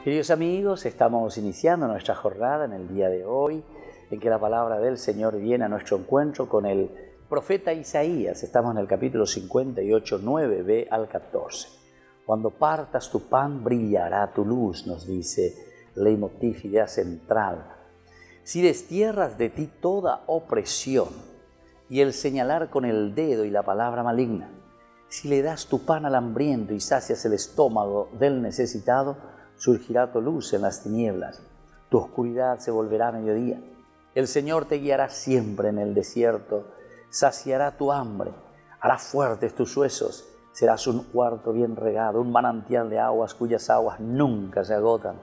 Queridos amigos, estamos iniciando nuestra jornada en el día de hoy, en que la palabra del Señor viene a nuestro encuentro con el profeta Isaías. Estamos en el capítulo 58, 9b al 14. Cuando partas tu pan, brillará tu luz, nos dice Leitmotiv, idea central. Si destierras de ti toda opresión y el señalar con el dedo y la palabra maligna, si le das tu pan al hambriento y sacias el estómago del necesitado, surgirá tu luz en las tinieblas, tu oscuridad se volverá mediodía. El Señor te guiará siempre en el desierto, saciará tu hambre, hará fuertes tus huesos, serás un huerto bien regado, un manantial de aguas cuyas aguas nunca se agotan.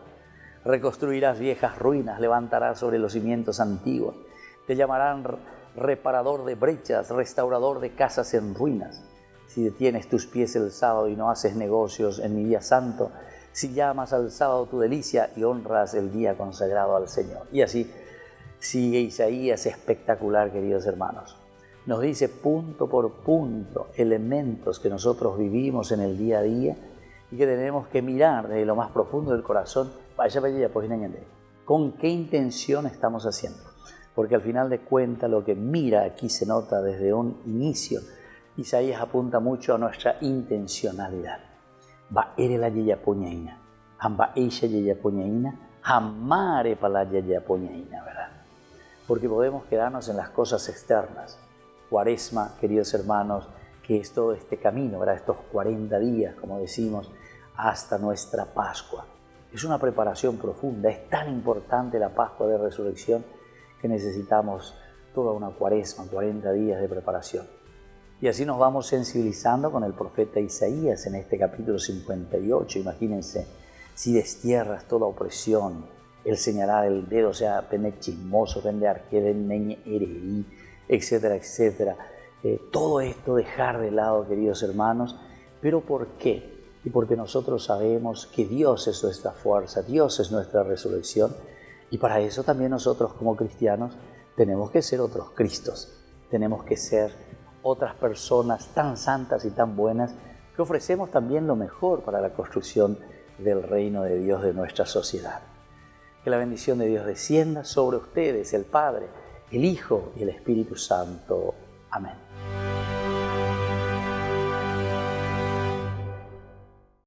Reconstruirás viejas ruinas, levantarás sobre los cimientos antiguos, te llamarán reparador de brechas, restaurador de casas en ruinas. Si detienes tus pies el sábado y no haces negocios en mi día santo, si llamas al sábado tu delicia y honras el día consagrado al Señor. Y así sigue Isaías, espectacular, queridos hermanos. Nos dice punto por punto elementos que nosotros vivimos en el día a día y que tenemos que mirar desde lo más profundo del corazón. ¿Con qué intención estamos haciendo? Porque al final de cuentas lo que mira aquí se nota desde un inicio. Isaías apunta mucho a nuestra intencionalidad. Ba'ere la yeyapoñaina, hamba eisha yeyapoñaina, hamare para la yeyapoñaina, ¿verdad? Porque podemos quedarnos en las cosas externas. Cuaresma, queridos hermanos, que es todo este camino, ¿verdad? Estos 40 días, como decimos, hasta nuestra Pascua. Es una preparación profunda, es tan importante la Pascua de Resurrección que necesitamos toda una Cuaresma, 40 días de preparación. Y así nos vamos sensibilizando con el profeta Isaías en este capítulo 58. Imagínense, si destierras toda opresión, el señalar el dedo, o sea, pene chismoso, pende arquere, neñe ereí, etcétera, etcétera. Todo esto dejar de lado, queridos hermanos. ¿Pero por qué? Y porque nosotros sabemos que Dios es nuestra fuerza, Dios es nuestra resurrección. Y para eso también nosotros como cristianos tenemos que ser otros Cristos. Tenemos que ser otras personas tan santas y tan buenas que ofrecemos también lo mejor para la construcción del reino de Dios de nuestra sociedad. Que la bendición de Dios descienda sobre ustedes, el Padre, el Hijo y el Espíritu Santo. Amén.